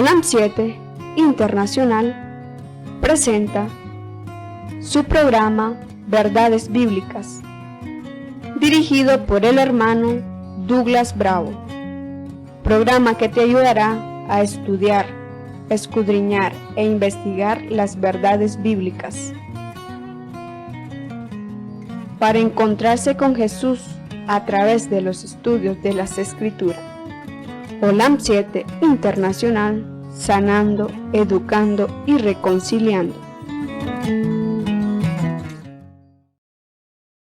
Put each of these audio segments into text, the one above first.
OLAM 7 Internacional presenta su programa Verdades Bíblicas, dirigido por el hermano Douglas Bravo, programa que te ayudará a estudiar, escudriñar e investigar las verdades bíblicas para encontrarse con Jesús a través de los estudios de las Escrituras. OLAM 7 Internacional, sanando, educando y reconciliando.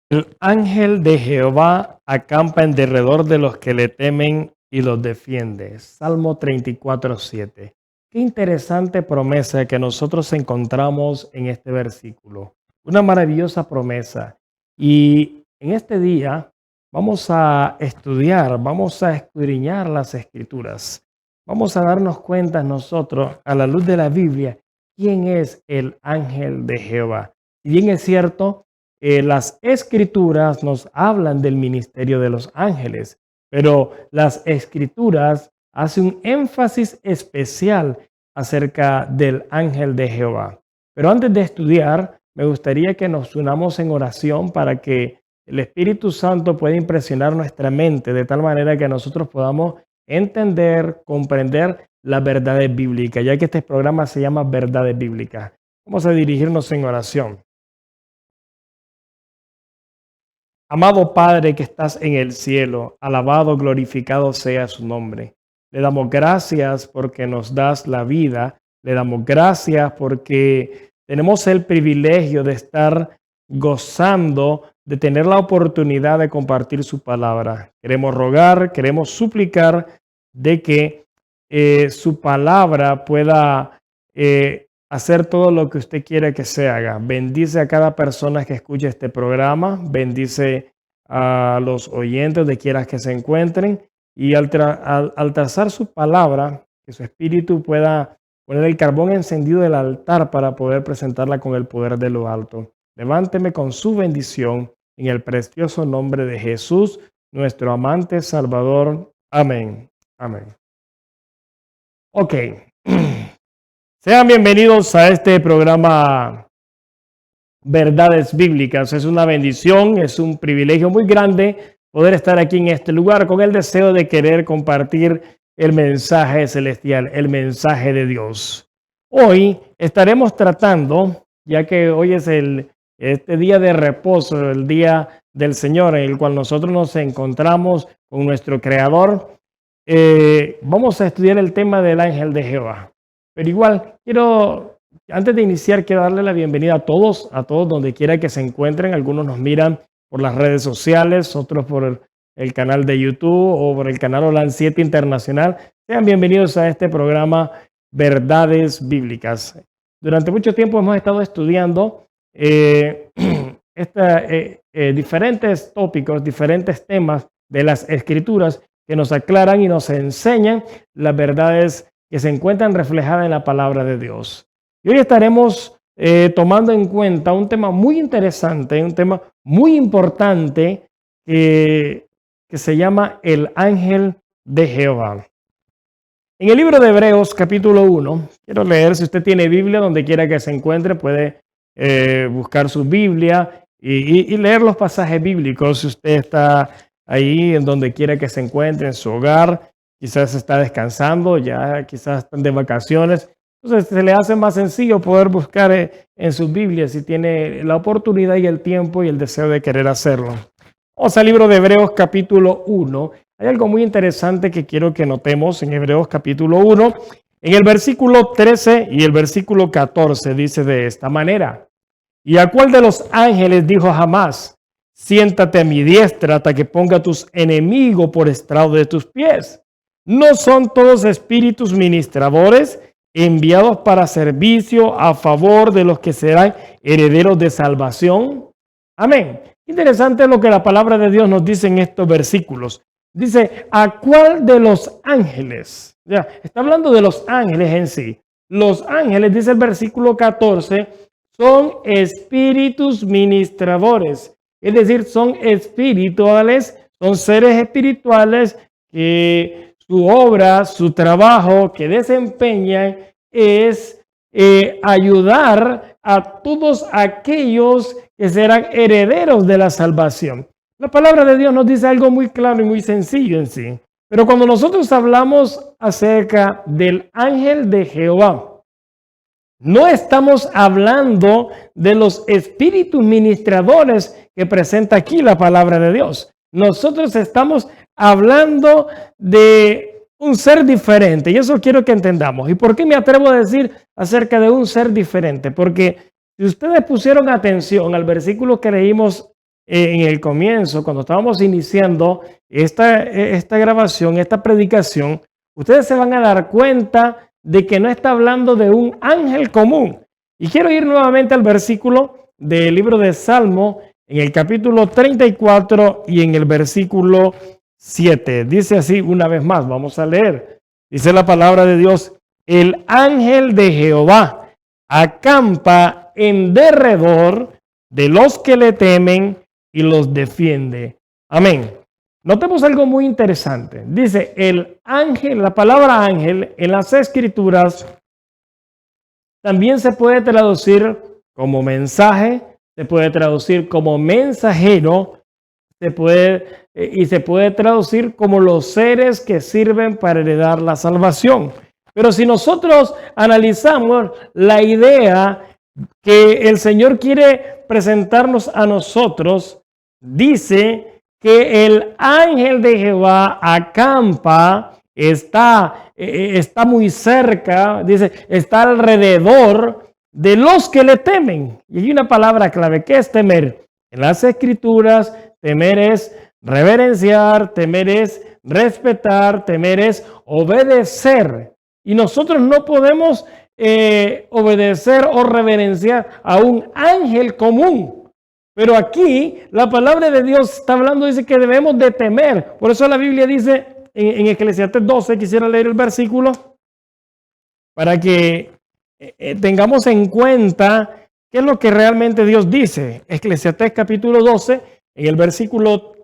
El ángel de Jehová acampa en derredor de los que le temen y los defiende. Salmo 34:7. Qué interesante promesa que nosotros encontramos en este versículo. Una maravillosa promesa. Y en este día vamos a estudiar, vamos a escudriñar las Escrituras. Vamos a darnos cuenta nosotros, a la luz de la Biblia, quién es el ángel de Jehová. Si bien es cierto, las Escrituras nos hablan del ministerio de los ángeles, pero las Escrituras hacen un énfasis especial acerca del ángel de Jehová. Pero antes de estudiar, me gustaría que nos unamos en oración para que el Espíritu Santo pueda impresionar nuestra mente de tal manera que nosotros podamos entender, comprender las verdades bíblicas, ya que este programa se llama Verdades Bíblicas. Vamos a dirigirnos en oración. Amado Padre que estás en el cielo, alabado, glorificado sea su nombre. Le damos gracias porque nos das la vida. Le damos gracias porque tenemos el privilegio de estar gozando, de tener la oportunidad de compartir su palabra. Queremos rogar, queremos suplicar de que su palabra pueda hacer todo lo que usted quiere que se haga. Bendice a cada persona que escuche este programa. Bendice a los oyentes de quieras que se encuentren. Y al trazar su palabra, que su espíritu pueda poner el carbón encendido del altar para poder presentarla con el poder de lo alto. Levánteme con su bendición en el precioso nombre de Jesús, nuestro amante Salvador. Amén. Amén. Ok. Sean bienvenidos a este programa Verdades Bíblicas. Es una bendición, es un privilegio muy grande poder estar aquí en este lugar con el deseo de querer compartir el mensaje celestial, el mensaje de Dios. Hoy estaremos tratando, ya que hoy es este día de reposo, el día del Señor, en el cual nosotros nos encontramos con nuestro Creador, vamos a estudiar el tema del ángel de Jehová. Pero igual, antes de iniciar, quiero darle la bienvenida a todos donde quiera que se encuentren. Algunos nos miran por las redes sociales, otros por el canal de YouTube o por el canal OLAM 7 Internacional. Sean bienvenidos a este programa Verdades Bíblicas. Durante mucho tiempo hemos estado estudiando diferentes tópicos, diferentes temas de las Escrituras que nos aclaran y nos enseñan las verdades que se encuentran reflejadas en la palabra de Dios. Y hoy estaremos tomando en cuenta un tema muy interesante, un tema muy importante que se llama el ángel de Jehová. En el libro de Hebreos capítulo 1, quiero leer, si usted tiene Biblia, donde quiera que se encuentre, puede buscar su Biblia y leer los pasajes bíblicos. Si usted está ahí, en donde quiera que se encuentre, en su hogar, quizás está descansando, ya quizás están de vacaciones. Entonces se le hace más sencillo poder buscar en sus Biblias si tiene la oportunidad y el tiempo y el deseo de querer hacerlo. Vamos al libro de Hebreos capítulo 1. Hay algo muy interesante que quiero que notemos en Hebreos capítulo 1. En el versículo 13 y el versículo 14 dice de esta manera: ¿Y a cuál de los ángeles dijo jamás: siéntate a mi diestra hasta que ponga a tus enemigos por estrado de tus pies? ¿No son todos espíritus ministradores enviados para servicio a favor de los que serán herederos de salvación? Amén. Interesante lo que la palabra de Dios nos dice en estos versículos. Dice, ¿a cuál de los ángeles? Ya, está hablando de los ángeles en sí. Los ángeles, dice el versículo 14, son espíritus ministradores. Es decir, son espirituales, son seres espirituales que su obra, su trabajo que desempeñan es ayudar a todos aquellos que serán herederos de la salvación. La palabra de Dios nos dice algo muy claro y muy sencillo en sí. Pero cuando nosotros hablamos acerca del ángel de Jehová, no estamos hablando de los espíritus ministradores que presenta aquí la palabra de Dios. Nosotros estamos hablando de un ser diferente, y eso quiero que entendamos. ¿Y por qué me atrevo a decir acerca de un ser diferente? Porque si ustedes pusieron atención al versículo que leímos en el comienzo, cuando estábamos iniciando esta grabación, esta predicación, ustedes se van a dar cuenta de que no está hablando de un ángel común. Y quiero ir nuevamente al versículo del libro de Salmo, en el capítulo 34 y en el versículo 7. Dice así una vez más, vamos a leer. Dice la palabra de Dios: el ángel de Jehová acampa en derredor de los que le temen y los defiende. Amén. Notemos algo muy interesante. Dice el ángel, la palabra ángel en las escrituras también se puede traducir como mensaje, se puede traducir como mensajero, se puede traducir como los seres que sirven para heredar la salvación. Pero si nosotros analizamos la idea que el Señor quiere presentarnos a nosotros, dice que el ángel de Jehová acampa, está muy cerca, dice, está alrededor de los que le temen. Y hay una palabra clave, ¿qué es temer? En las escrituras, temer es reverenciar, temer es respetar, temer es obedecer. Y nosotros no podemos obedecer o reverenciar a un ángel común. Pero aquí la palabra de Dios está hablando, dice que debemos de temer. Por eso la Biblia dice en Eclesiastés 12, quisiera leer el versículo, para que tengamos en cuenta qué es lo que realmente Dios dice. Eclesiastés capítulo 12, en el versículo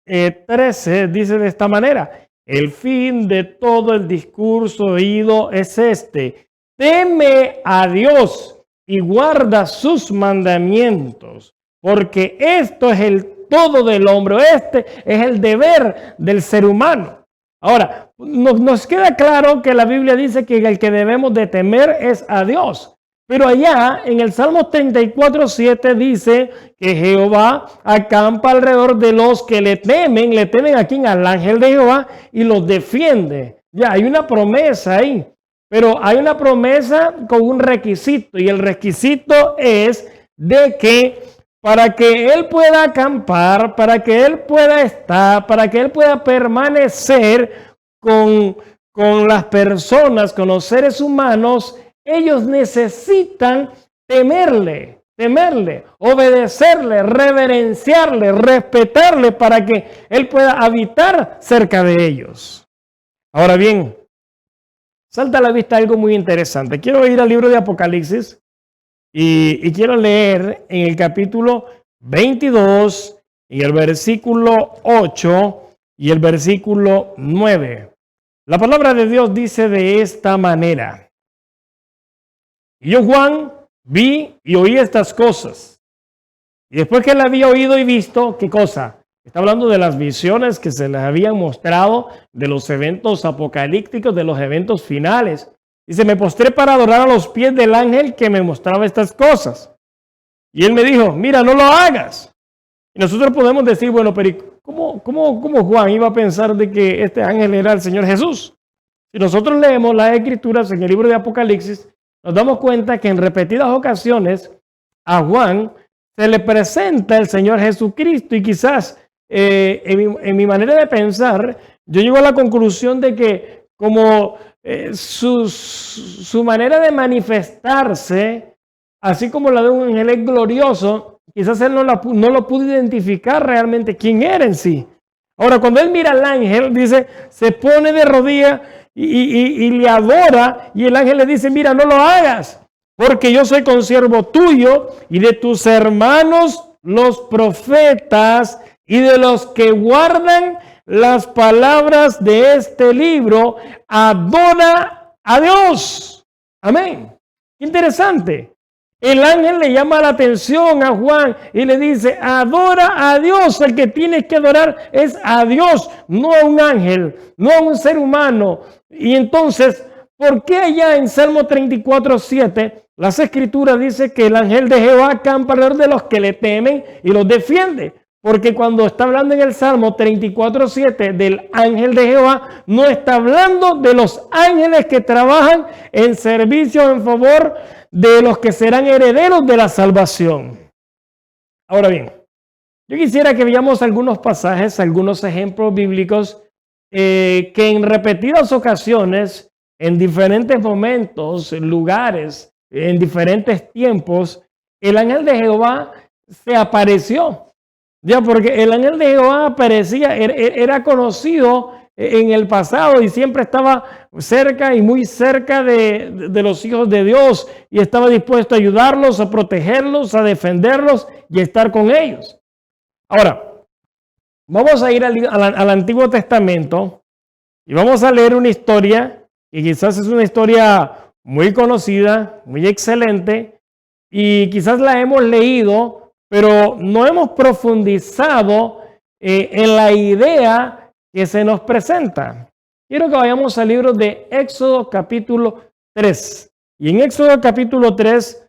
13, dice de esta manera: el fin de todo el discurso oído es este: teme a Dios y guarda sus mandamientos, porque esto es el todo del hombre, este es el deber del ser humano. Ahora, nos queda claro que la Biblia dice que el que debemos de temer es a Dios. Pero allá en el Salmo 34:7 dice que Jehová acampa alrededor de los que le temen aquí al ángel de Jehová y los defiende. Ya hay una promesa ahí, pero hay una promesa con un requisito, y el requisito es de que para que Él pueda acampar, para que Él pueda estar, para que Él pueda permanecer con las personas, con los seres humanos, ellos necesitan temerle, obedecerle, reverenciarle, respetarle, para que Él pueda habitar cerca de ellos. Ahora bien, salta a la vista algo muy interesante. Quiero ir al libro de Apocalipsis y quiero leer en el capítulo 22, en el versículo 8 y el versículo 9. La palabra de Dios dice de esta manera: y yo, Juan, vi y oí estas cosas. Y después que la había oído y visto, ¿qué cosa? Está hablando de las visiones que se les habían mostrado, de los eventos apocalípticos, de los eventos finales. Dice: me postré para adorar a los pies del ángel que me mostraba estas cosas. Y él me dijo: mira, no lo hagas. Y nosotros podemos decir, bueno, pero ¿cómo Juan iba a pensar de que este ángel era el Señor Jesús? Si nosotros leemos las escrituras en el libro de Apocalipsis, nos damos cuenta que en repetidas ocasiones a Juan se le presenta el Señor Jesucristo, y quizás en mi manera de pensar, yo llego a la conclusión de que como su manera de manifestarse, así como la de un ángel, es glorioso, quizás él no lo pudo identificar realmente quién era en sí. Ahora, cuando él mira al ángel, dice, se pone de rodillas y le adora, y el ángel le dice: mira, no lo hagas, porque yo soy consiervo tuyo y de tus hermanos los profetas y de los que guardan las palabras de este libro, adora a Dios. Amén. Interesante. El ángel le llama la atención a Juan y le dice, adora a Dios. El que tienes que adorar es a Dios, no a un ángel, no a un ser humano. Y entonces, ¿por qué allá en Salmo 34:7 las escrituras dicen que el ángel de Jehová acampa alrededor de los que le temen y los defiende? Porque cuando está hablando en el Salmo 34:7 del ángel de Jehová, no está hablando de los ángeles que trabajan en servicio en favor de los que serán herederos de la salvación. Ahora bien, yo quisiera que veamos algunos pasajes, algunos ejemplos bíblicos que en repetidas ocasiones, en diferentes momentos, lugares, en diferentes tiempos, el ángel de Jehová se apareció. Ya, porque el ángel de Jehová aparecía, era conocido en el pasado y siempre estaba cerca y muy cerca de los hijos de Dios y estaba dispuesto a ayudarlos, a protegerlos, a defenderlos y a estar con ellos. Ahora, vamos a ir al Antiguo Testamento y vamos a leer una historia que quizás es una historia muy conocida, muy excelente y quizás la hemos leído, pero no hemos profundizado en la idea que se nos presenta. Quiero que vayamos al libro de Éxodo capítulo 3. Y en Éxodo capítulo 3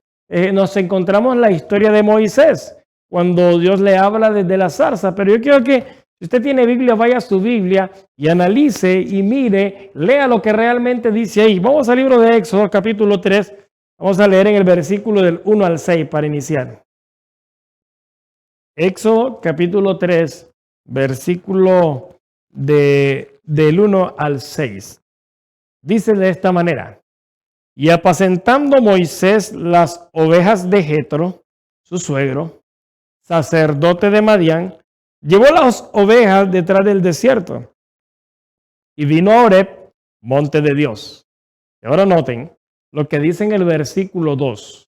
nos encontramos la historia de Moisés, cuando Dios le habla desde la zarza. Pero yo quiero que, si usted tiene Biblia, vaya a su Biblia y analice y mire, lea lo que realmente dice ahí. Vamos al libro de Éxodo capítulo 3. Vamos a leer en el versículo del 1 al 6 para iniciar. Éxodo capítulo 3, versículo del 1 al 6. Dice de esta manera: y apacentando Moisés las ovejas de Jetro, su suegro, sacerdote de Madián, llevó las ovejas detrás del desierto y vino a Horeb, monte de Dios. Y ahora noten lo que dice en el versículo 2.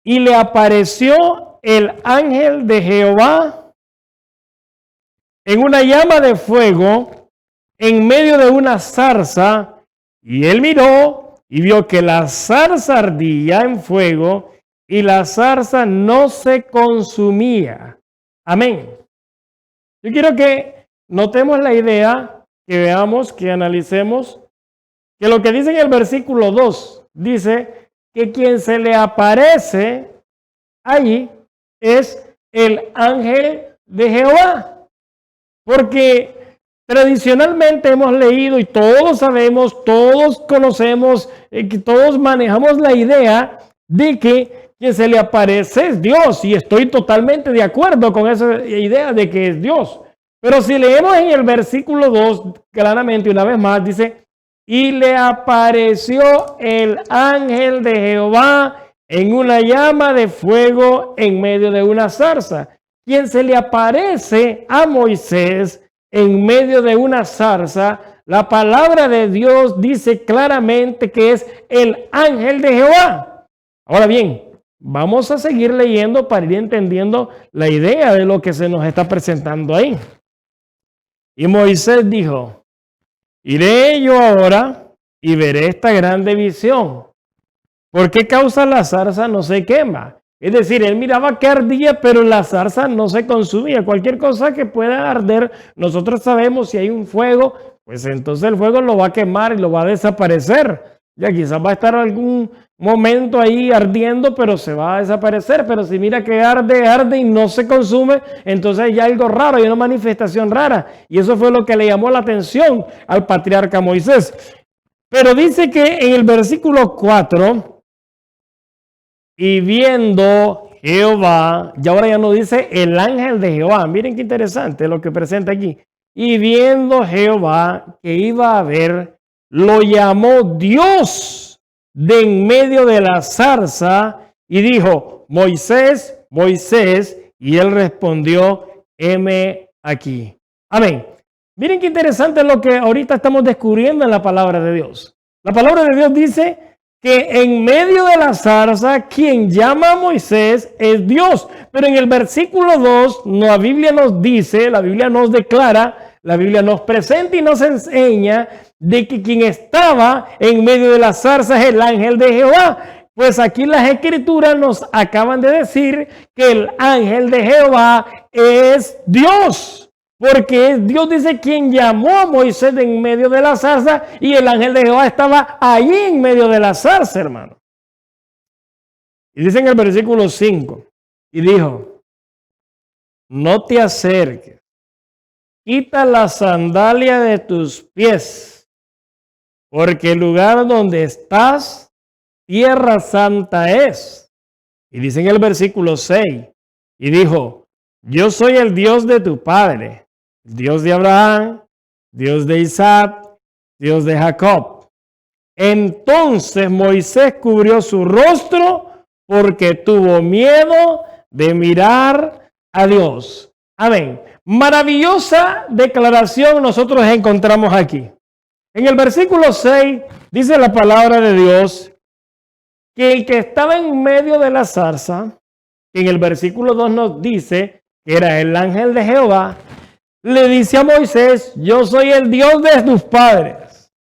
Y le apareció el ángel de Jehová en una llama de fuego en medio de una zarza, y él miró y vio que la zarza ardía en fuego y la zarza no se consumía. Amén. Yo quiero que notemos la idea, que veamos, que analicemos, que lo que dice en el versículo 2, dice que quien se le aparece allí es el ángel de Jehová. Porque tradicionalmente hemos leído y todos sabemos, todos conocemos, que todos manejamos la idea de que quien se le aparece es Dios. Y estoy totalmente de acuerdo con esa idea de que es Dios. Pero si leemos en el versículo 2, claramente una vez más dice, y le apareció el ángel de Jehová en una llama de fuego en medio de una zarza. Quien se le aparece a Moisés en medio de una zarza, la palabra de Dios dice claramente que es el ángel de Jehová. Ahora bien, vamos a seguir leyendo para ir entendiendo la idea de lo que se nos está presentando ahí. Y Moisés dijo, iré yo ahora y veré esta grande visión. ¿Por qué causa la zarza no se quema? Es decir, él miraba que ardía, pero la zarza no se consumía. Cualquier cosa que pueda arder, nosotros sabemos si hay un fuego, pues entonces el fuego lo va a quemar y lo va a desaparecer. Ya quizás va a estar algún momento ahí ardiendo, pero se va a desaparecer. Pero si mira que arde y no se consume, entonces hay algo raro, hay una manifestación rara. Y eso fue lo que le llamó la atención al patriarca Moisés. Pero dice que en el versículo 4... y viendo Jehová, y ahora ya no dice el ángel de Jehová, miren qué interesante lo que presenta aquí. Y viendo Jehová que iba a ver, lo llamó Dios de en medio de la zarza y dijo, Moisés, Moisés, y él respondió, heme aquí. Amén. Miren qué interesante lo que ahorita estamos descubriendo en la palabra de Dios. La palabra de Dios dice que en medio de la zarza, quien llama a Moisés es Dios. Pero en el versículo 2, la Biblia nos dice, la Biblia nos declara La Biblia nos presenta y nos enseña de que quien estaba en medio de la zarza es el ángel de Jehová. Pues aquí las escrituras nos acaban de decir que el ángel de Jehová es Dios. Porque Dios dice quien llamó a Moisés de en medio de la zarza y el ángel de Jehová estaba allí en medio de la zarza, hermano. Y dice en el versículo 5, y dijo, no te acerques, quita la sandalia de tus pies, porque el lugar donde estás, tierra santa es. Y dice en el versículo 6, y dijo, yo soy el Dios de tu padre, Dios de Abraham, Dios de Isaac, Dios de Jacob. Entonces Moisés cubrió su rostro porque tuvo miedo de mirar a Dios. Amén. Maravillosa declaración nosotros encontramos aquí. En el versículo 6 dice la palabra de Dios que el que estaba en medio de la zarza, en el versículo 2 nos dice que era el ángel de Jehová, le dice a Moisés, yo soy el Dios de tus padres,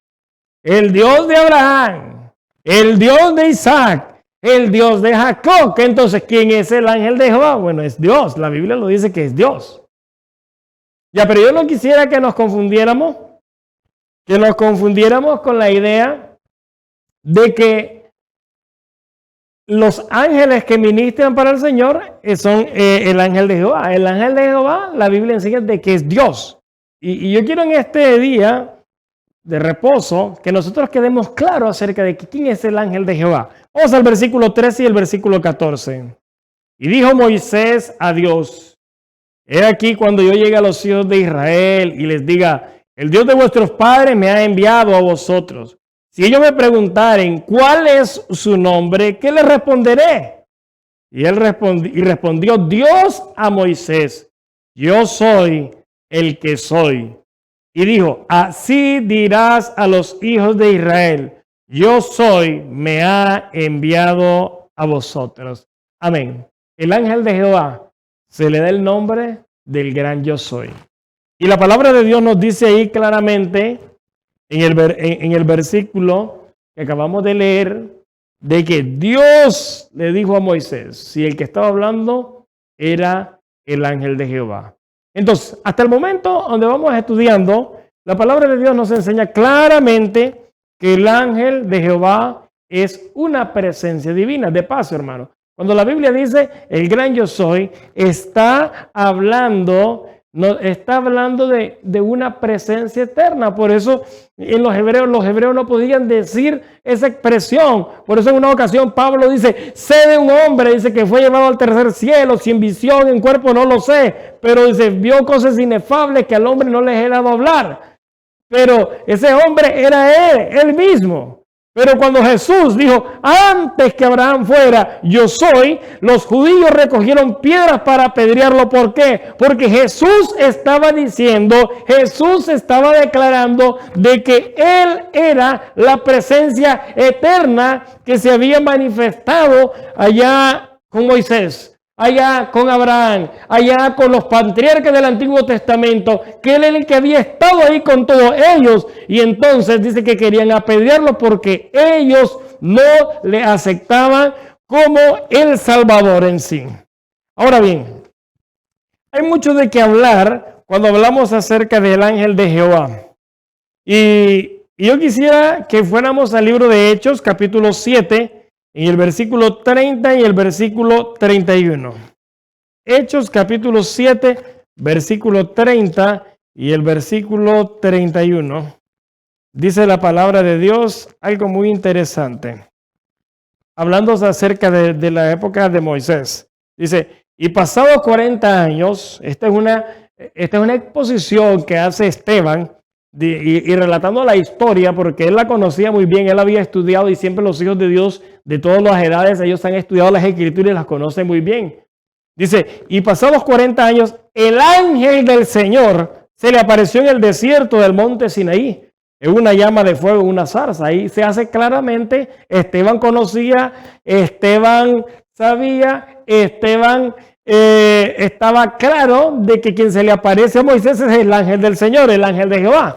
el Dios de Abraham, el Dios de Isaac, el Dios de Jacob. Entonces, ¿quién es el ángel de Jehová? Bueno, es Dios. La Biblia lo dice que es Dios. Ya, pero yo no quisiera que nos confundiéramos con la idea de que los ángeles que ministran para el Señor son el ángel de Jehová. El ángel de Jehová, la Biblia enseña de que es Dios. Y yo quiero en este día de reposo que nosotros quedemos claros acerca de quién es el ángel de Jehová. Vamos al versículo 13 y el versículo 14. Y dijo Moisés a Dios, he aquí cuando yo llegue a los hijos de Israel y les diga, el Dios de vuestros padres me ha enviado a vosotros. Si ellos me preguntaren cuál es su nombre, ¿qué les responderé? Y él respondió Dios a Moisés, yo soy el que soy. Y dijo, así dirás a los hijos de Israel, yo soy, me ha enviado a vosotros. Amén. El ángel de Jehová se le da el nombre del gran yo soy. Y la palabra de Dios nos dice ahí claramente, en el versículo que acabamos de leer, de que Dios le dijo a Moisés, si el que estaba hablando era el ángel de Jehová. Entonces, hasta el momento donde vamos estudiando, la palabra de Dios nos enseña claramente que el ángel de Jehová es una presencia divina. De paso, hermano, cuando la Biblia dice el gran yo soy, está hablando de una presencia eterna. Por eso en los hebreos no podían decir esa expresión. Por eso en una ocasión Pablo dice, sé de un hombre, dice que fue llevado al tercer cielo, sin visión, en cuerpo no lo sé, pero dice, vio cosas inefables que al hombre no les he dado hablar. Pero ese hombre era él mismo. Pero cuando Jesús dijo, antes que Abraham fuera, yo soy, los judíos recogieron piedras para apedrearlo. ¿Por qué? Porque Jesús estaba diciendo, Jesús estaba declarando de que Él era la presencia eterna que se había manifestado allá con Moisés, allá con Abraham, allá con los patriarcas del Antiguo Testamento, que él era el que había estado ahí con todos ellos. Y entonces dice que querían apedrearlo porque ellos no le aceptaban como el Salvador en sí. Ahora bien, hay mucho de qué hablar cuando hablamos acerca del ángel de Jehová. Y yo quisiera que fuéramos al libro de Hechos, capítulo 7, en el versículo 30 y el versículo 31. Hechos capítulo 7, versículo 30 y el versículo 31. Dice la palabra de Dios algo muy interesante. Hablando acerca de la época de Moisés. Dice, y pasados 40 años, esta es una exposición que hace Esteban, y relatando la historia, porque él la conocía muy bien, él había estudiado y siempre los hijos de Dios de todas las edades, ellos han estudiado las escrituras y las conocen muy bien. Dice, y pasados 40 años, el ángel del Señor se le apareció en el desierto del monte Sinaí, en una llama de fuego, una zarza. Ahí se hace claramente, Esteban conocía, Esteban sabía, Esteban estaba claro de que quien se le aparece a Moisés es el ángel del Señor, el ángel de Jehová.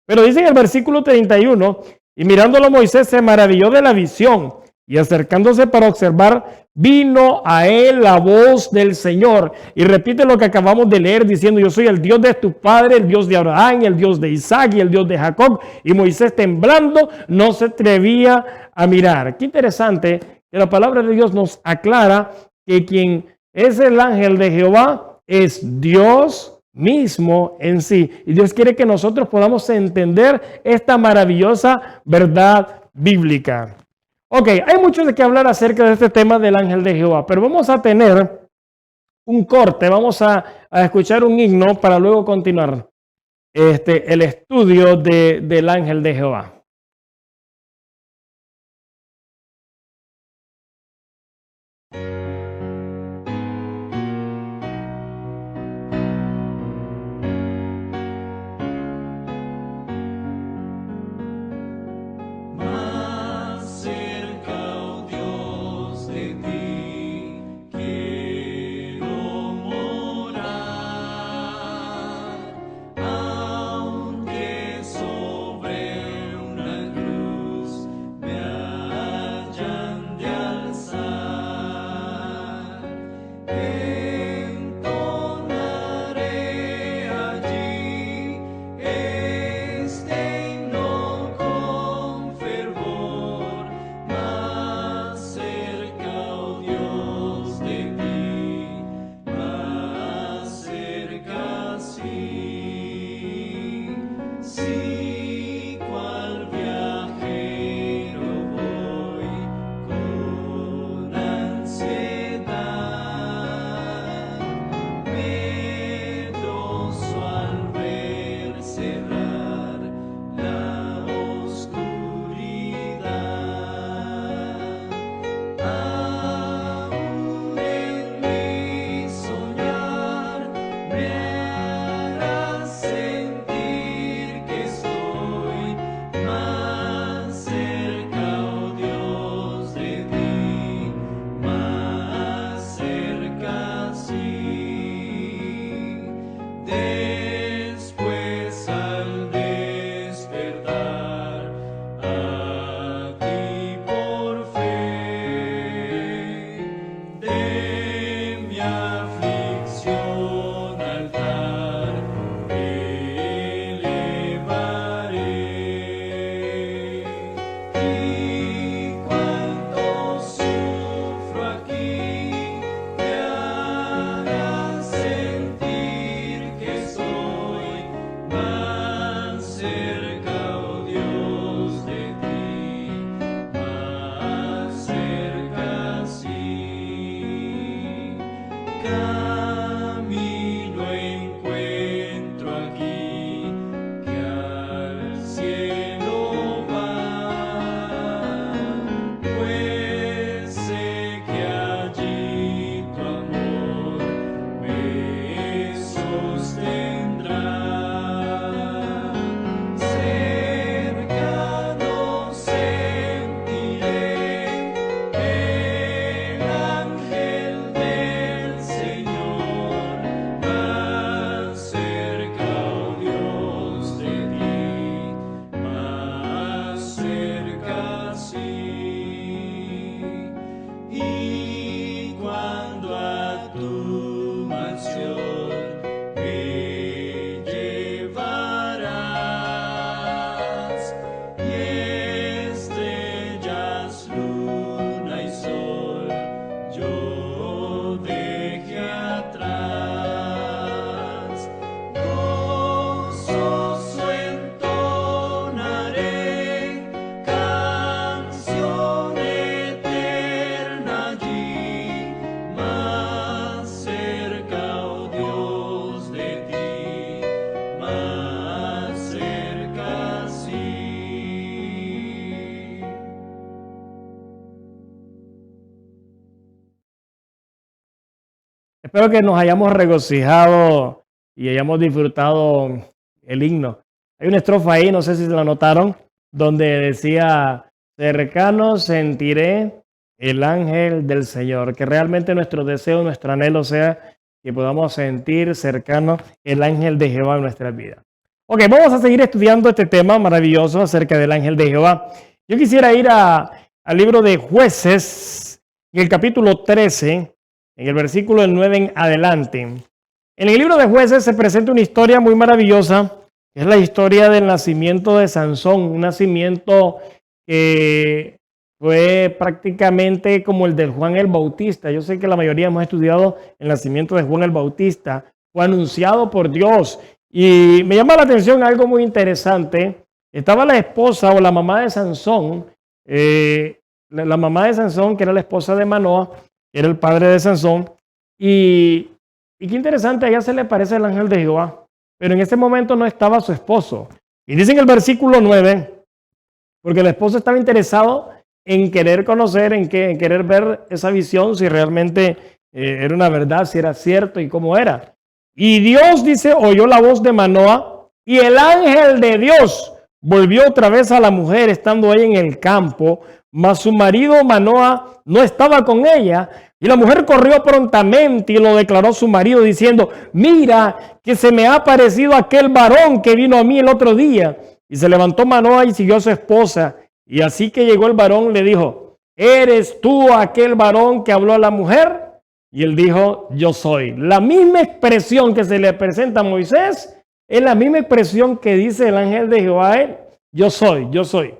Pero dice en el versículo 31, y mirándolo Moisés se maravilló de la visión, y acercándose para observar, vino a él la voz del Señor. Y repite lo que acabamos de leer diciendo, yo soy el Dios de tu padre, el Dios de Abraham, el Dios de Isaac y el Dios de Jacob. Y Moisés temblando no se atrevía a mirar. Qué interesante que la palabra de Dios nos aclara que quien es el ángel de Jehová es Dios mismo en sí. Y Dios quiere que nosotros podamos entender esta maravillosa verdad bíblica. Ok, hay mucho de qué hablar acerca de este tema del ángel de Jehová, pero vamos a tener un corte, vamos a escuchar un himno para luego continuar el estudio del ángel de Jehová. Espero que nos hayamos regocijado y hayamos disfrutado el himno. Hay una estrofa ahí, no sé si se la notaron, donde decía, cercano sentiré el ángel del Señor. Que realmente nuestro deseo, nuestro anhelo sea que podamos sentir cercano el ángel de Jehová en nuestras vidas. Ok, vamos a seguir estudiando este tema maravilloso acerca del ángel de Jehová. Yo quisiera ir al libro de Jueces, en el capítulo 13, en el versículo del 9 en adelante. En el libro de Jueces se presenta una historia muy maravillosa, que es la historia del nacimiento de Sansón, un nacimiento que fue prácticamente como el de Juan el Bautista. Yo sé que la mayoría hemos estudiado el nacimiento de Juan el Bautista. Fue anunciado por Dios. Y me llama la atención algo muy interesante. Estaba la esposa o la mamá de Sansón, la mamá de Sansón, que era la esposa de Manoa, que era el padre de Sansón. Y qué interesante, a ella se le parece el ángel de Jehová. Pero en ese momento no estaba su esposo. Y dice en el versículo 9, porque el esposo estaba interesado en querer conocer, en querer ver esa visión, si realmente era una verdad, si era cierto y cómo era. Y Dios, dice, oyó la voz de Manoa y el ángel de Dios volvió otra vez a la mujer estando ella en el campo, mas su marido Manoa no estaba con ella. Y la mujer corrió prontamente y lo declaró su marido diciendo, mira que se me ha aparecido aquel varón que vino a mí el otro día. Y se levantó Manoa y siguió a su esposa. Y así que llegó el varón, le dijo, ¿eres tú aquel varón que habló a la mujer? Y él dijo, yo soy. La misma expresión que se le presenta a Moisés es la misma expresión que dice el ángel de Jehová a él. Yo soy, yo soy.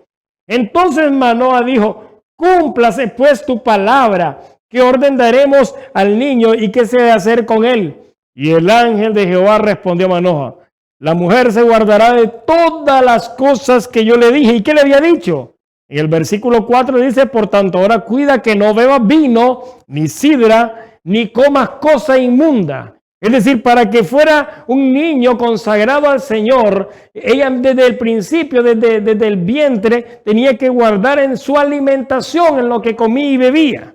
Entonces Manoa dijo, cúmplase pues tu palabra. ¿Qué orden daremos al niño y qué se debe hacer con él? Y el ángel de Jehová respondió a Manoa, la mujer se guardará de todas las cosas que yo le dije. ¿Y qué le había dicho? En el versículo 4 dice, por tanto ahora cuida que no bebas vino, ni sidra, ni comas cosa inmunda. Es decir, para que fuera un niño consagrado al Señor, ella desde el principio, desde el vientre, tenía que guardar en su alimentación, en lo que comía y bebía.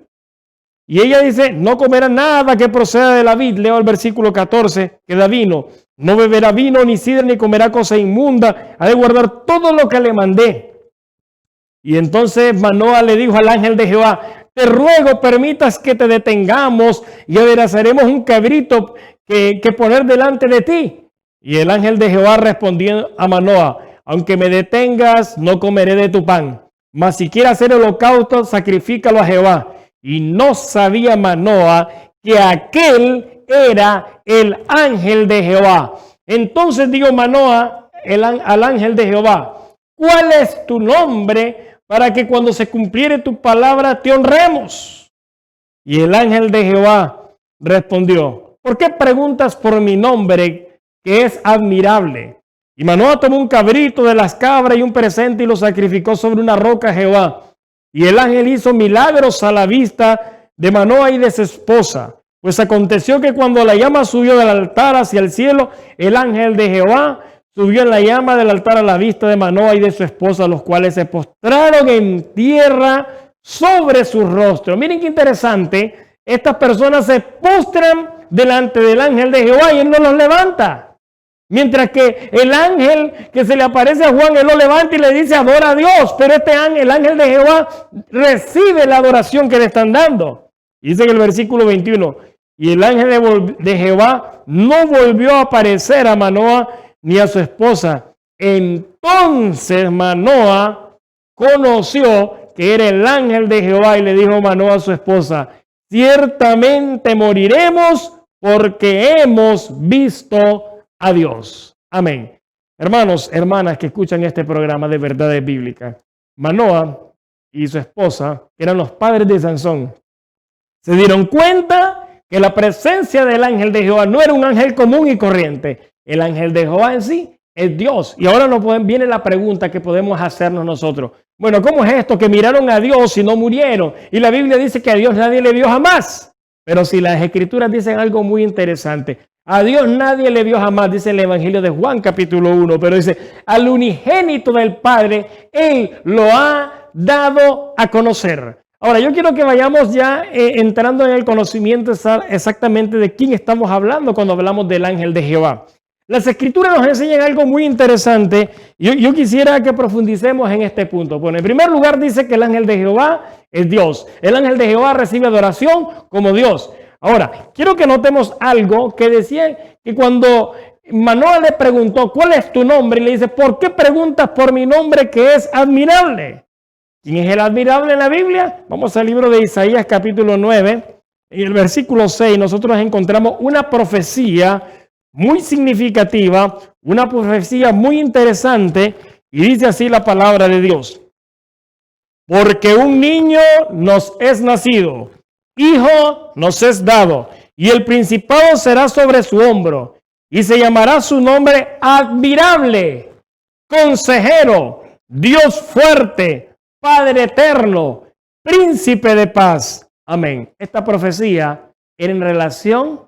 Y ella dice, no comerá nada que proceda de la vid. Leo el versículo 14, que da vino. No beberá vino, ni sidra, ni comerá cosa inmunda. Ha de guardar todo lo que le mandé. Y entonces Manoa le dijo al ángel de Jehová, te ruego permitas que te detengamos y aderezaremos un cabrito que poner delante de ti. Y el ángel de Jehová respondió a Manoa, aunque me detengas, no comeré de tu pan. Mas si quieres hacer holocausto, sacrifícalo a Jehová. Y no sabía Manoa que aquel era el ángel de Jehová. Entonces dijo Manoa al ángel de Jehová, ¿cuál es tu nombre para que cuando se cumpliere tu palabra te honremos? Y el ángel de Jehová respondió, ¿por qué preguntas por mi nombre que es admirable? Y Manoa tomó un cabrito de las cabras y un presente y lo sacrificó sobre una roca a Jehová. Y el ángel hizo milagros a la vista de Manoa y de su esposa. Pues aconteció que cuando la llama subió del altar hacia el cielo, el ángel de Jehová subió en la llama del altar a la vista de Manoa y de su esposa, los cuales se postraron en tierra sobre su rostro. Miren qué interesante. Estas personas se postran delante del ángel de Jehová y él no los levanta. Mientras que el ángel que se le aparece a Juan, él lo levanta y le dice, adora a Dios. Pero este ángel, el ángel de Jehová, recibe la adoración que le están dando. Y dice en el versículo 21, y el ángel de Jehová no volvió a aparecer a Manoa ni a su esposa. Entonces Manoa conoció que era el ángel de Jehová y le dijo Manoa a su esposa, ciertamente moriremos porque hemos visto a Dios. Amén. Hermanos, hermanas que escuchan este programa de verdades bíblicas, Manoa y su esposa, que eran los padres de Sansón, se dieron cuenta que la presencia del ángel de Jehová no era un ángel común y corriente. El ángel de Jehová en sí es Dios. Y ahora viene la pregunta que podemos hacernos nosotros. Bueno, ¿cómo es esto? Que miraron a Dios y no murieron. Y la Biblia dice que a Dios nadie le vio jamás. Pero si las Escrituras dicen algo muy interesante, a Dios nadie le vio jamás, dice el Evangelio de Juan capítulo 1, pero dice, al unigénito del Padre, Él lo ha dado a conocer. Ahora, yo quiero que vayamos ya entrando en el conocimiento exactamente de quién estamos hablando cuando hablamos del ángel de Jehová. Las Escrituras nos enseñan algo muy interesante. Yo quisiera que profundicemos en este punto. Bueno, en primer lugar dice que el ángel de Jehová es Dios. El ángel de Jehová recibe adoración como Dios. Ahora, quiero que notemos algo que decía que cuando Manoah le preguntó, ¿cuál es tu nombre? Y le dice, ¿por qué preguntas por mi nombre que es admirable? ¿Quién es el admirable en la Biblia? Vamos al libro de Isaías capítulo 9. En el versículo 6 nosotros encontramos una profecía muy significativa, una profecía muy interesante, y dice así la palabra de Dios. Porque un niño nos es nacido, hijo nos es dado, y el principado será sobre su hombro, y se llamará su nombre admirable, consejero, Dios fuerte, Padre eterno, príncipe de paz. Amén. Esta profecía era en relación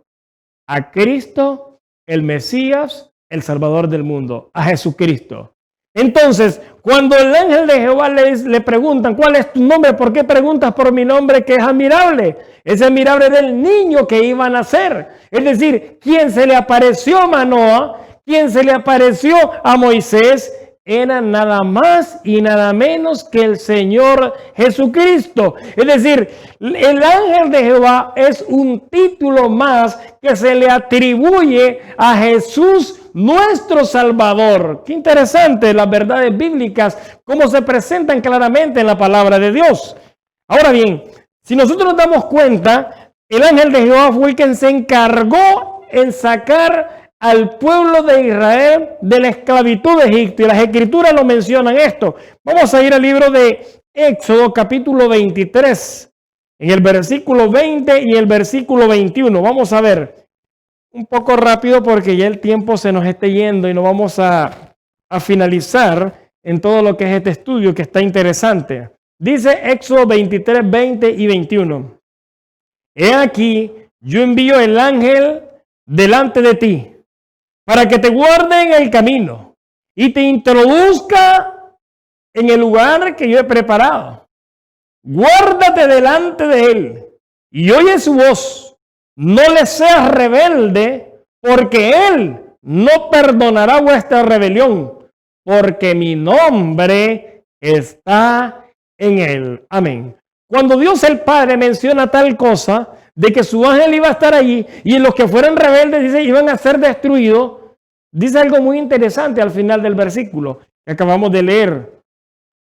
a Cristo, el Mesías, el Salvador del mundo, a Jesucristo. Entonces, cuando el ángel de Jehová le preguntan, ¿cuál es tu nombre? ¿Por qué preguntas por mi nombre que es admirable? Es admirable del niño que iba a nacer. Es decir, quien se le apareció a Manoah, quien se le apareció a Moisés, era nada más y nada menos que el Señor Jesucristo. Es decir, el ángel de Jehová es un título más que se le atribuye a Jesús, nuestro Salvador. Qué interesante las verdades bíblicas, cómo se presentan claramente en la palabra de Dios. Ahora bien, si nosotros nos damos cuenta, el ángel de Jehová fue el que se encargó en sacar al pueblo de Israel de la esclavitud de Egipto, y las Escrituras lo mencionan esto. Vamos a ir al libro de Éxodo capítulo 23, en el versículo 20 y el versículo 21. Vamos a ver un poco rápido porque ya el tiempo se nos está yendo y no vamos a finalizar en todo lo que es este estudio que está interesante. Dice Éxodo 23, 20 y 21. He aquí, yo envío el ángel delante de ti, para que te guarde en el camino y te introduzca en el lugar que yo he preparado. Guárdate delante de él y oye su voz. No le seas rebelde, porque él no perdonará vuestra rebelión, porque mi nombre está en él. Amén. Cuando Dios el Padre menciona tal cosa, de que su ángel iba a estar allí y los que fueran rebeldes, dice, iban a ser destruidos, dice algo muy interesante al final del versículo que acabamos de leer.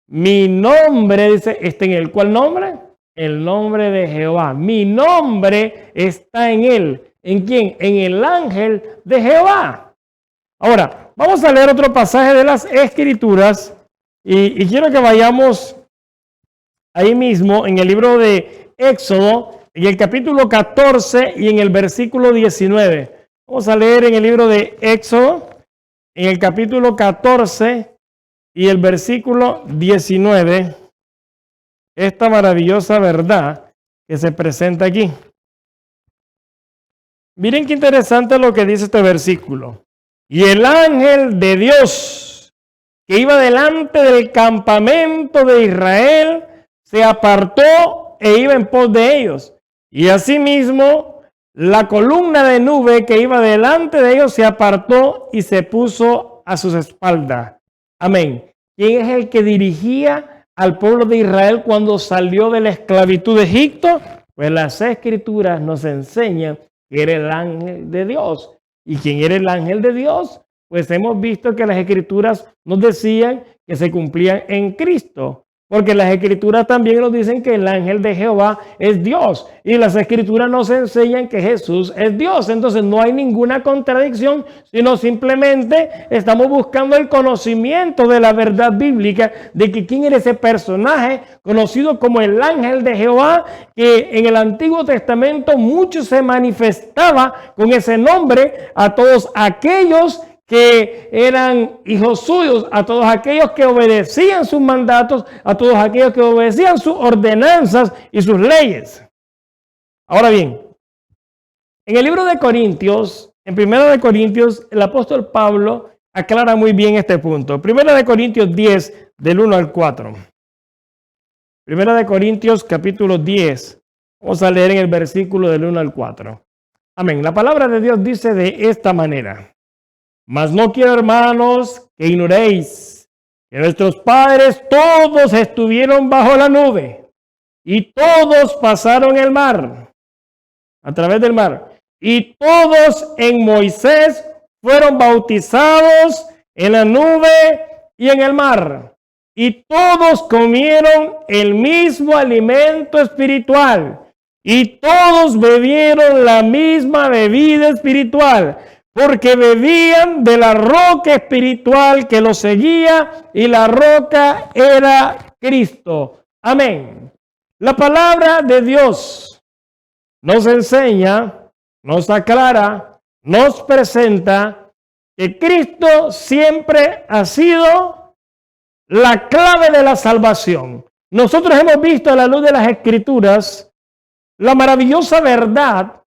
Mi nombre, dice, está en él. ¿Cuál nombre? El nombre de Jehová. Mi nombre está en él. ¿En quién? En el ángel de Jehová. Ahora, vamos a leer otro pasaje de las Escrituras y quiero que vayamos ahí mismo en el libro de Éxodo, en el capítulo 14 y en el versículo 19. Vamos a leer en el libro de Éxodo, en el capítulo 14 y el versículo 19, esta maravillosa verdad que se presenta aquí. Miren qué interesante lo que dice este versículo. Y el ángel de Dios que iba delante del campamento de Israel se apartó e iba en pos de ellos. Y asimismo, la columna de nube que iba delante de ellos se apartó y se puso a sus espaldas. Amén. ¿Quién es el que dirigía al pueblo de Israel cuando salió de la esclavitud de Egipto? Pues las Escrituras nos enseñan que era el ángel de Dios. ¿Y quién era el ángel de Dios? Pues hemos visto que las Escrituras nos decían que se cumplían en Cristo. Porque las Escrituras también nos dicen que el ángel de Jehová es Dios. Y las Escrituras nos enseñan que Jesús es Dios. Entonces no hay ninguna contradicción, sino simplemente estamos buscando el conocimiento de la verdad bíblica de que quién era ese personaje conocido como el ángel de Jehová, que en el Antiguo Testamento mucho se manifestaba con ese nombre a todos aquellos que eran hijos suyos, a todos aquellos que obedecían sus mandatos, a todos aquellos que obedecían sus ordenanzas y sus leyes. Ahora bien, en el libro de Corintios, en 1 de Corintios, el apóstol Pablo aclara muy bien este punto. 1 de Corintios 10, del 1 al 4. 1 de Corintios, capítulo 10. Vamos a leer en el versículo del 1 al 4. Amén. La palabra de Dios dice de esta manera. Mas no quiero, hermanos, que ignoréis que nuestros padres todos estuvieron bajo la nube y todos pasaron el mar, a través del mar, y todos en Moisés fueron bautizados en la nube y en el mar, y todos comieron el mismo alimento espiritual, y todos bebieron la misma bebida espiritual, porque bebían de la roca espiritual que los seguía, y la roca era Cristo. Amén. La palabra de Dios nos enseña, nos aclara, nos presenta que Cristo siempre ha sido la clave de la salvación. Nosotros hemos visto a la luz de las Escrituras la maravillosa verdad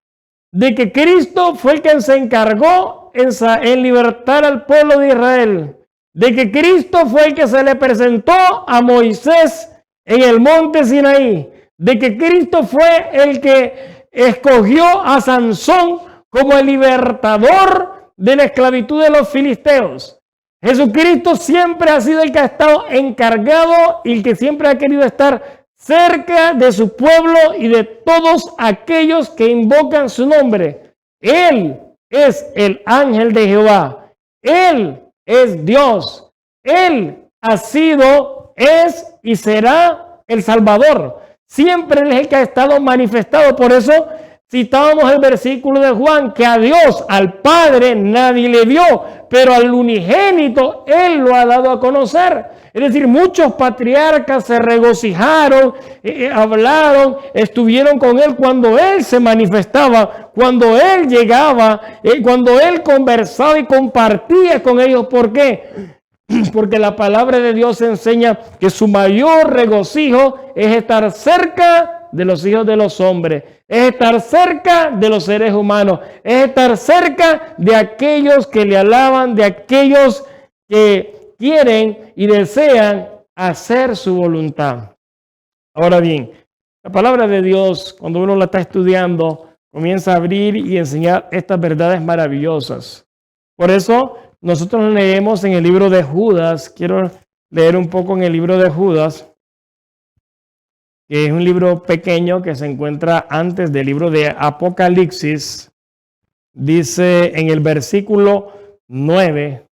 de que Cristo fue el que se encargó en libertar al pueblo de Israel, de que Cristo fue el que se le presentó a Moisés en el monte Sinaí, de que Cristo fue el que escogió a Sansón como el libertador de la esclavitud de los filisteos. Jesucristo siempre ha sido el que ha estado encargado y el que siempre ha querido estar cerca de su pueblo y de todos aquellos que invocan su nombre. Él es el ángel de Jehová. Él es Dios. Él ha sido, es y será el Salvador. Siempre Él es el que ha estado manifestado. Por eso citábamos el versículo de Juan, que a Dios, al Padre, nadie le dio, pero al unigénito Él lo ha dado a conocer. Es decir, muchos patriarcas se regocijaron, hablaron, estuvieron con Él cuando Él se manifestaba, cuando Él llegaba, cuando Él conversaba y compartía con ellos. ¿Por qué? Porque la palabra de Dios enseña que su mayor regocijo es estar cerca de los hijos de los hombres, es estar cerca de los seres humanos, es estar cerca de aquellos que le alaban, de aquellos que quieren y desean hacer su voluntad. Ahora bien, la palabra de Dios, cuando uno la está estudiando, comienza a abrir y enseñar estas verdades maravillosas. Por eso nosotros leemos en el libro de Judas. Quiero leer un poco en el libro de Judas, que es un libro pequeño que se encuentra antes del libro de Apocalipsis. Dice en el versículo 9: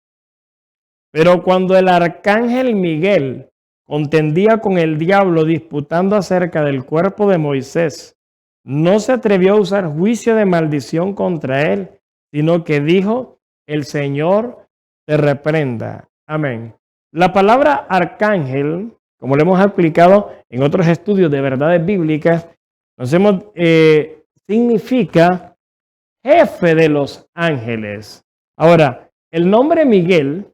pero cuando el arcángel Miguel contendía con el diablo disputando acerca del cuerpo de Moisés, no se atrevió a usar juicio de maldición contra él, sino que dijo: el Señor te reprenda. Amén. La palabra arcángel, como lo hemos aplicado en otros estudios de verdades bíblicas, significa jefe de los ángeles. Ahora, el nombre Miguel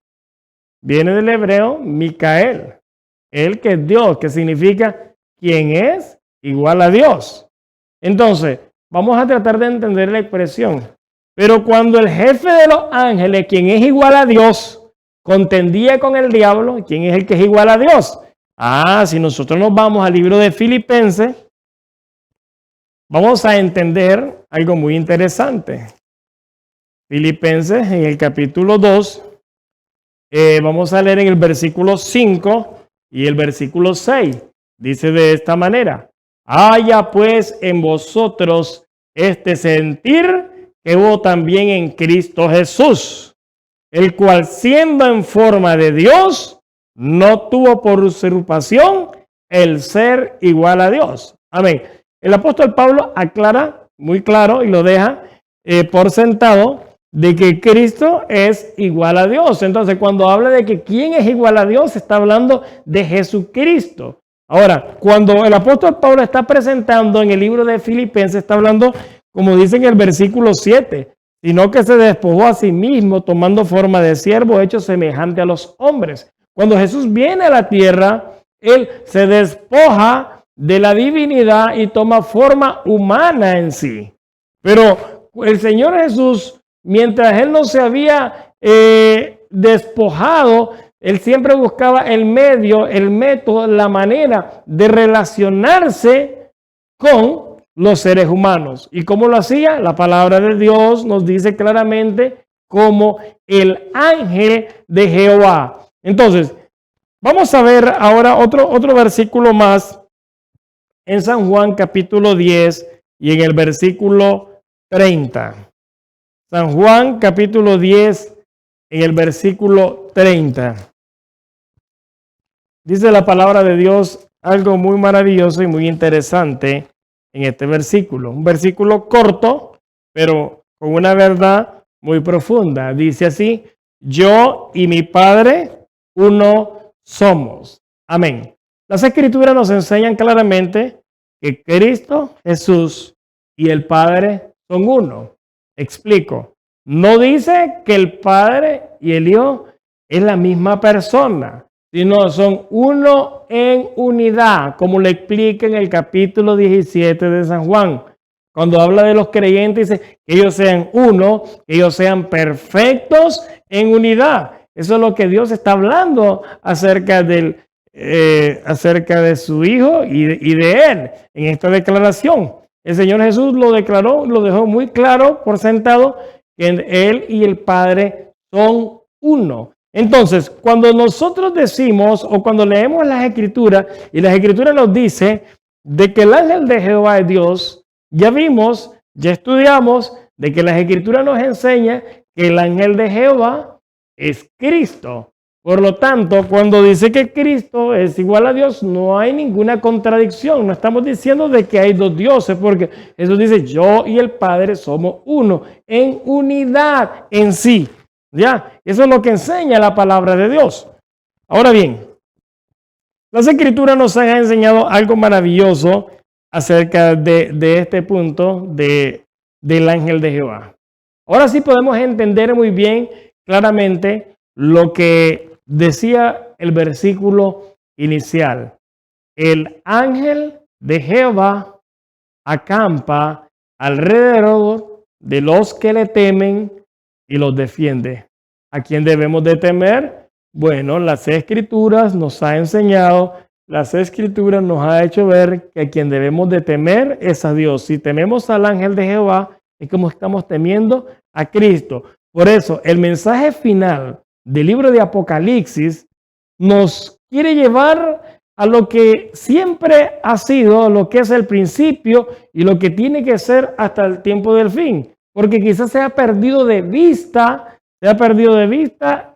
viene del hebreo Micael, el que es Dios, que significa quien es igual a Dios. Entonces, vamos a tratar de entender la expresión. Pero cuando el jefe de los ángeles, quien es igual a Dios, contendía con el diablo, ¿quién es el que es igual a Dios? Si nosotros nos vamos al libro de Filipenses, vamos a entender algo muy interesante. Filipenses, en el capítulo 2, vamos a leer en el versículo 5 y el versículo 6. Dice de esta manera: haya pues en vosotros este sentir que hubo también en Cristo Jesús, el cual siendo en forma de Dios, no tuvo por usurpación el ser igual a Dios. Amén. El apóstol Pablo aclara muy claro y lo deja por sentado de que Cristo es igual a Dios. Entonces, cuando habla de que quién es igual a Dios, está hablando de Jesucristo. Ahora, cuando el apóstol Pablo está presentando en el libro de Filipenses, está hablando, como dice en el versículo 7, sino que se despojó a sí mismo, tomando forma de siervo, hecho semejante a los hombres. Cuando Jesús viene a la tierra, Él se despoja de la divinidad y toma forma humana en sí. Pero el Señor Jesús, mientras Él no se había despojado, Él siempre buscaba el medio, el método, la manera de relacionarse con los seres humanos. ¿Y cómo lo hacía? La palabra de Dios nos dice claramente como el ángel de Jehová. Entonces, vamos a ver ahora otro versículo más en San Juan capítulo 10 y en el versículo 30. San Juan capítulo 10 en el versículo 30. Dice la palabra de Dios algo muy maravilloso y muy interesante en este versículo. Un versículo corto, pero con una verdad muy profunda. Dice así: yo y mi Padre uno somos. Amén. Las Escrituras nos enseñan claramente que Cristo, Jesús y el Padre son uno. Explico. No dice que el Padre y el Hijo es la misma persona, sino son uno en unidad, como le explica en el capítulo 17 de San Juan. Cuando habla de los creyentes, dice que ellos sean uno, que ellos sean perfectos en unidad. Eso es lo que Dios está hablando acerca de su Hijo y de Él en esta declaración. El Señor Jesús lo declaró, lo dejó muy claro por sentado, que Él y el Padre son uno. Entonces, cuando nosotros decimos o cuando leemos las Escrituras y las Escrituras nos dice de que el ángel de Jehová es Dios, ya vimos, ya estudiamos de que las Escrituras nos enseñan que el ángel de Jehová es Cristo. Por lo tanto, cuando dice que Cristo es igual a Dios, no hay ninguna contradicción. No estamos diciendo de que hay dos dioses, porque Jesús dice, yo y el Padre somos uno, en unidad en sí. ¿Ya? Eso es lo que enseña la palabra de Dios. Ahora bien, las Escrituras nos han enseñado algo maravilloso acerca de este punto del ángel de Jehová. Ahora sí podemos entender muy bien, claramente, lo que decía el versículo inicial. El ángel de Jehová acampa alrededor de los que le temen y los defiende. ¿A quién debemos de temer? Bueno, las Escrituras nos ha enseñado, las Escrituras nos ha hecho ver que a quien debemos de temer es a Dios. Si tememos al ángel de Jehová, es como estamos temiendo a Cristo. Por eso, el mensaje final del libro de Apocalipsis nos quiere llevar a lo que siempre ha sido, lo que es el principio y lo que tiene que ser hasta el tiempo del fin. Porque quizás se ha perdido de vista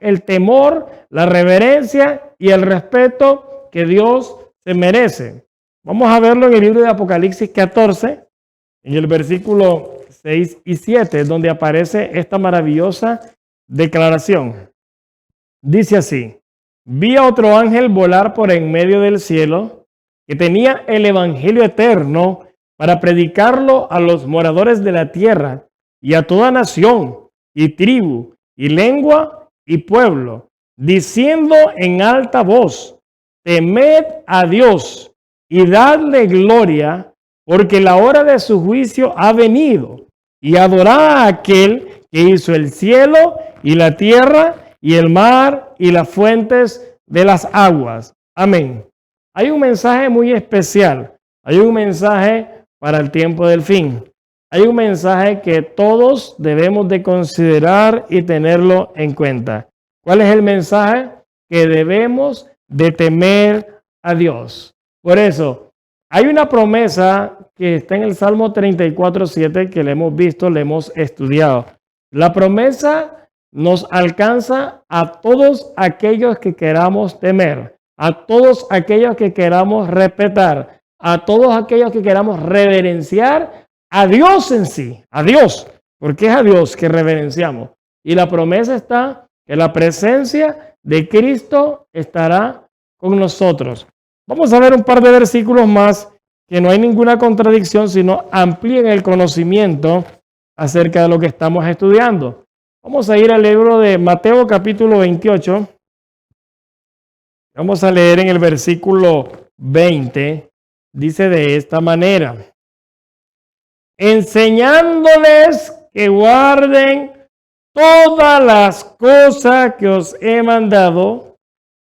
el temor, la reverencia y el respeto que Dios se merece. Vamos a verlo en el libro de Apocalipsis 14, en el versículo 6 y 7, donde aparece esta maravillosa declaración. Dice así: vi a otro ángel volar por en medio del cielo, que tenía el evangelio eterno para predicarlo a los moradores de la tierra y a toda nación y tribu y lengua y pueblo, diciendo en alta voz: temed a Dios y dadle gloria, porque la hora de su juicio ha venido, y adorad a aquel que hizo el cielo y la tierra y el mar y las fuentes de las aguas. Amén. Hay un mensaje muy especial. Hay un mensaje para el tiempo del fin. Hay un mensaje que todos debemos de considerar y tenerlo en cuenta. ¿Cuál es el mensaje? Que debemos de temer a Dios. Por eso, hay una promesa que está en el Salmo 34:7 que le hemos visto, le hemos estudiado. La promesa nos alcanza a todos aquellos que queramos temer, a todos aquellos que queramos respetar, a todos aquellos que queramos reverenciar a Dios en sí, a Dios, porque es a Dios que reverenciamos. Y la promesa está que la presencia de Cristo estará con nosotros. Vamos a ver un par de versículos más que no hay ninguna contradicción, sino amplíen el conocimiento acerca de lo que estamos estudiando. Vamos a ir al libro de Mateo capítulo 28. Vamos a leer en el versículo 20. Dice de esta manera: enseñándoles que guarden todas las cosas que os he mandado.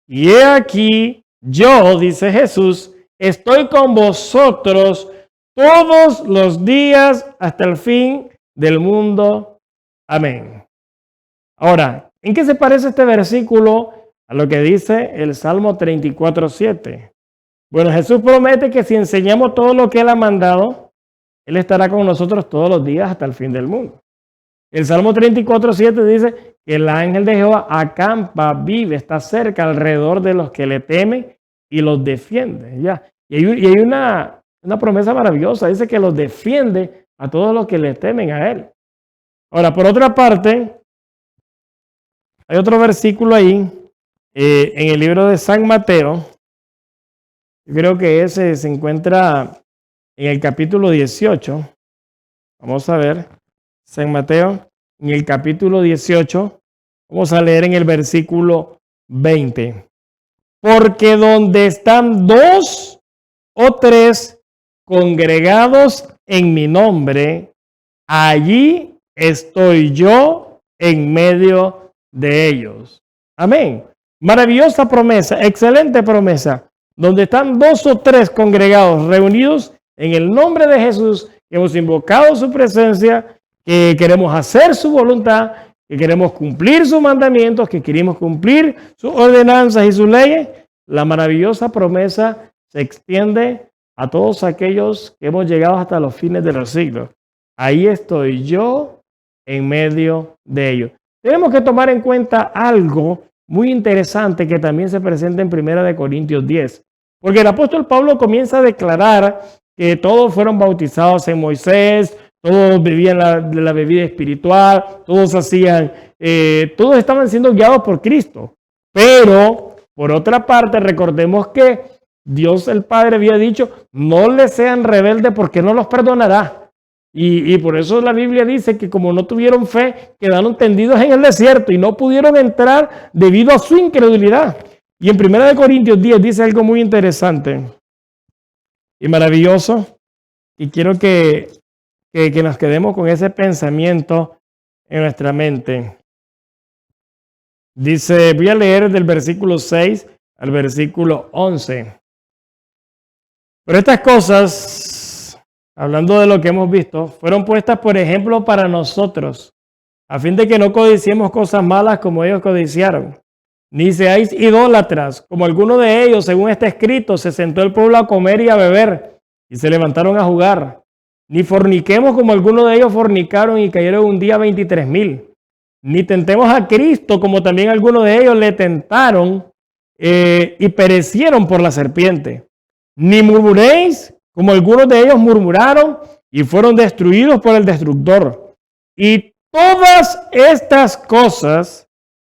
Y he aquí, yo, dice Jesús, estoy con vosotros todos los días hasta el fin del mundo. Amén. Ahora, ¿en qué se parece este versículo a lo que dice el Salmo 34:7? Bueno, Jesús promete que si enseñamos todo lo que Él ha mandado, Él estará con nosotros todos los días hasta el fin del mundo. El Salmo 34:7 dice que el ángel de Jehová acampa, vive, está cerca alrededor de los que le temen y los defiende. ¿Ya? Y hay una promesa maravillosa, dice que los defiende a todos los que le temen a Él. Ahora, por otra parte, hay otro versículo ahí en el libro de San Mateo. Yo creo que ese se encuentra en el capítulo 18. Vamos a ver. San Mateo, en el capítulo 18. Vamos a leer en el versículo 20. Porque donde están 2 o 3 congregados en mi nombre, allí estoy yo en medio de ellos. Amén. Maravillosa promesa, excelente promesa. Donde están 2 o 3 congregados reunidos en el nombre de Jesús, que hemos invocado su presencia, que queremos hacer su voluntad, que queremos cumplir sus mandamientos, que queremos cumplir sus ordenanzas y sus leyes, la maravillosa promesa se extiende a todos aquellos que hemos llegado hasta los fines de los siglos. Ahí estoy yo en medio de ellos. Tenemos que tomar en cuenta algo muy interesante que también se presenta en 1 Corintios 10. Porque el apóstol Pablo comienza a declarar que todos fueron bautizados en Moisés, todos vivían la bebida espiritual, todos estaban siendo guiados por Cristo. Pero, por otra parte, recordemos que Dios el Padre había dicho, no les sean rebeldes porque no los perdonará. Y por eso la Biblia dice que como no tuvieron fe, quedaron tendidos en el desierto y no pudieron entrar debido a su incredulidad. Y en 1 Corintios 10 dice algo muy interesante y maravilloso. Y quiero que nos quedemos con ese pensamiento en nuestra mente. Dice, voy a leer del versículo 6 al versículo 11. Pero estas cosas, hablando de lo que hemos visto, fueron puestas por ejemplo para nosotros, a fin de que no codiciemos cosas malas como ellos codiciaron. Ni seáis idólatras, como alguno de ellos, según está escrito, se sentó el pueblo a comer y a beber, y se levantaron a jugar. Ni forniquemos como algunos de ellos fornicaron y cayeron un día 23,000. Ni tentemos a Cristo como también algunos de ellos le tentaron y perecieron por la serpiente. Ni murmuréis como algunos de ellos murmuraron y fueron destruidos por el destructor. Y todas estas cosas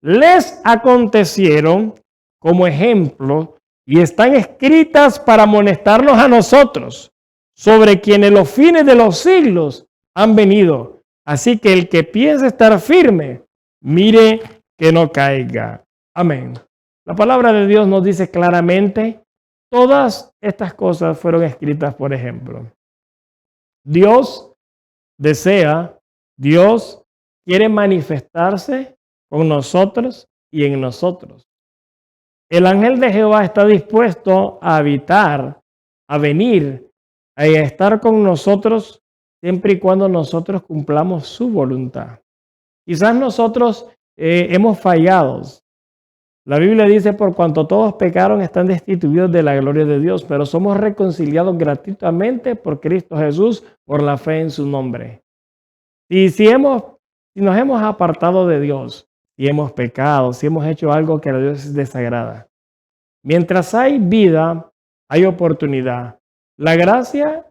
les acontecieron como ejemplo y están escritas para amonestarnos a nosotros, sobre quienes los fines de los siglos han venido. Así que el que piense estar firme, mire que no caiga. Amén. La palabra de Dios nos dice claramente, todas estas cosas fueron escritas por ejemplo. Dios quiere manifestarse con nosotros y en nosotros. El ángel de Jehová está dispuesto a habitar, a venir, a estar con nosotros siempre y cuando nosotros cumplamos su voluntad. Quizás nosotros hemos fallado. La Biblia dice, por cuanto todos pecaron, están destituidos de la gloria de Dios, pero somos reconciliados gratuitamente por Cristo Jesús, por la fe en su nombre. Y si nos hemos apartado de Dios, si hemos pecado, si hemos hecho algo que a Dios desagrada, mientras hay vida, hay oportunidad. La gracia,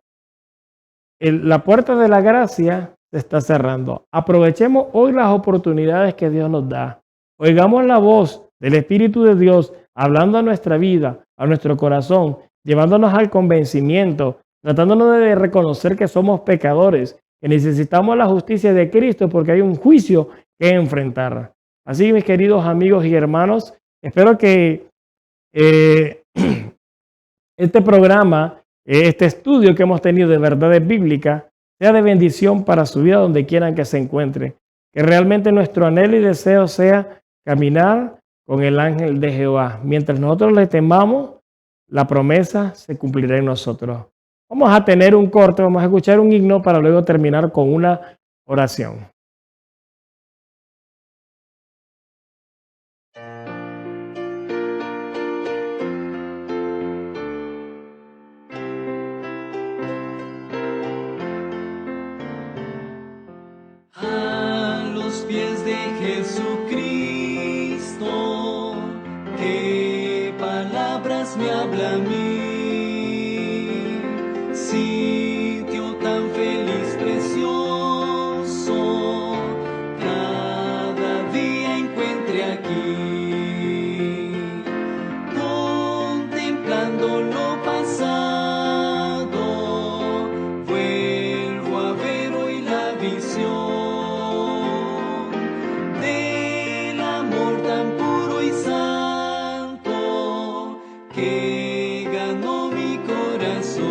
la puerta de la gracia se está cerrando. Aprovechemos hoy las oportunidades que Dios nos da. Oigamos la voz del Espíritu de Dios hablando a nuestra vida, a nuestro corazón, llevándonos al convencimiento, tratándonos de reconocer que somos pecadores, que necesitamos la justicia de Cristo porque hay un juicio que enfrentar. Así, mis queridos amigos y hermanos, espero que este programa, este estudio que hemos tenido de verdades bíblicas, sea de bendición para su vida donde quieran que se encuentre. Que realmente nuestro anhelo y deseo sea caminar con el ángel de Jehová. Mientras nosotros le temamos, la promesa se cumplirá en nosotros. Vamos a tener un corte, vamos a escuchar un himno para luego terminar con una oración. Jesucristo, qué palabras me habla a mí, sitio tan feliz, precioso, cada día encuentre aquí, contemplando lo pasado, vuelvo a ver hoy la visión del amor tan puro y santo que ganó mi corazón.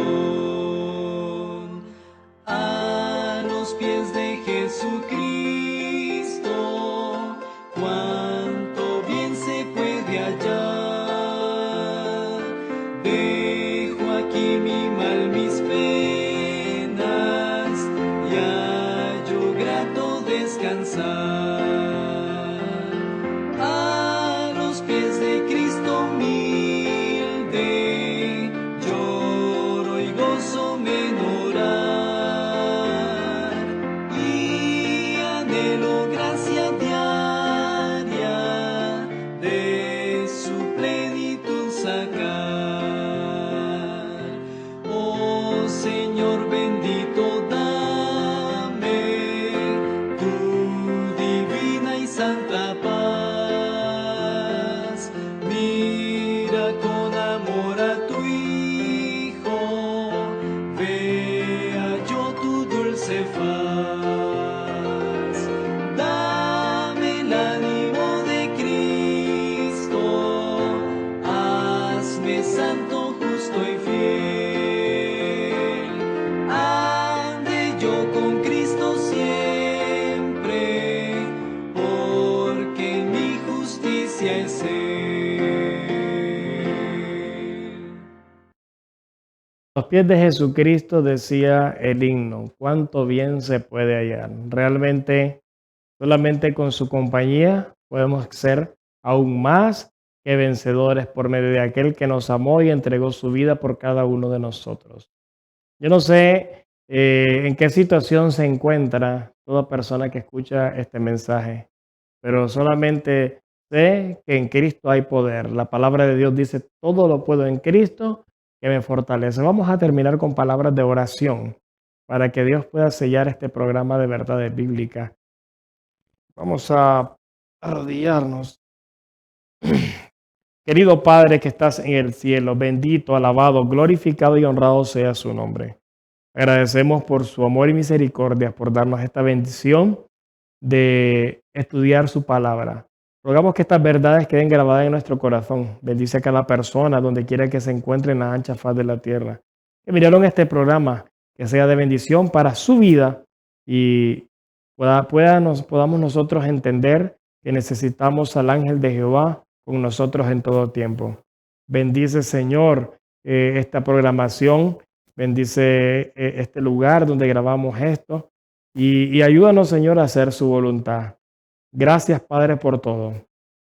A los pies de Jesucristo, cuánto bien se puede hallar. Dejo aquí mi mal, mis penas, y hallo grato descansar. A los pies de Cristo humilde, lloro y gozo orar, y anhelo gracia diaria de su plenitud sacar. Oh Señor bendito, dame tu divina y santa paz. Mira con amor a tu Hijo, vea yo tu dulce faz. Dame el ánimo de Cristo, hazme santo, justo y fiel. Ande yo con Cristo siempre, porque mi justicia es Él. A los pies de Jesucristo, decía el himno, cuánto bien se puede hallar. Realmente, solamente con su compañía podemos ser aún más que vencedores por medio de aquel que nos amó y entregó su vida por cada uno de nosotros. Yo no sé en qué situación se encuentra toda persona que escucha este mensaje, pero solamente sé que en Cristo hay poder. La palabra de Dios dice, todo lo puedo en Cristo que me fortalece. Vamos a terminar con palabras de oración para que Dios pueda sellar este programa de verdades bíblicas. Vamos a arrodillarnos. Querido Padre que estás en el cielo, bendito, alabado, glorificado y honrado sea su nombre. Agradecemos por su amor y misericordia, por darnos esta bendición de estudiar su palabra. Rogamos que estas verdades queden grabadas en nuestro corazón. Bendice a cada persona donde quiera que se encuentre en la ancha faz de la tierra. Que miraron este programa, que sea de bendición para su vida y podamos nosotros entender que necesitamos al ángel de Jehová con nosotros en todo tiempo. Bendice, Señor, esta programación. Bendice este lugar donde grabamos esto y ayúdanos, Señor, a hacer su voluntad. Gracias, Padre, por todo.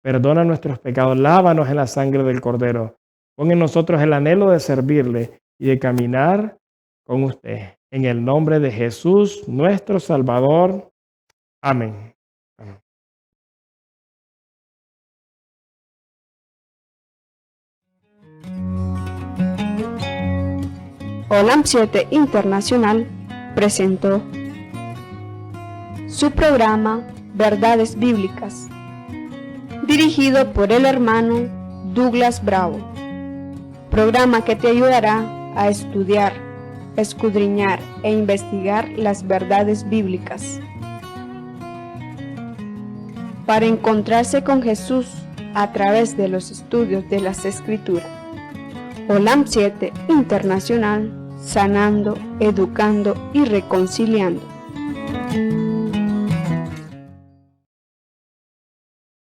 Perdona nuestros pecados, lávanos en la sangre del Cordero. Pon en nosotros el anhelo de servirle y de caminar con usted. En el nombre de Jesús, nuestro Salvador. Amén. Amén. Olam 7 Internacional presentó su programa Verdades Bíblicas, dirigido por el hermano Douglas Bravo, programa que te ayudará a estudiar, escudriñar e investigar las verdades bíblicas para encontrarse con Jesús a través de los estudios de las Escrituras. Olam 7 Internacional, sanando, educando y reconciliando.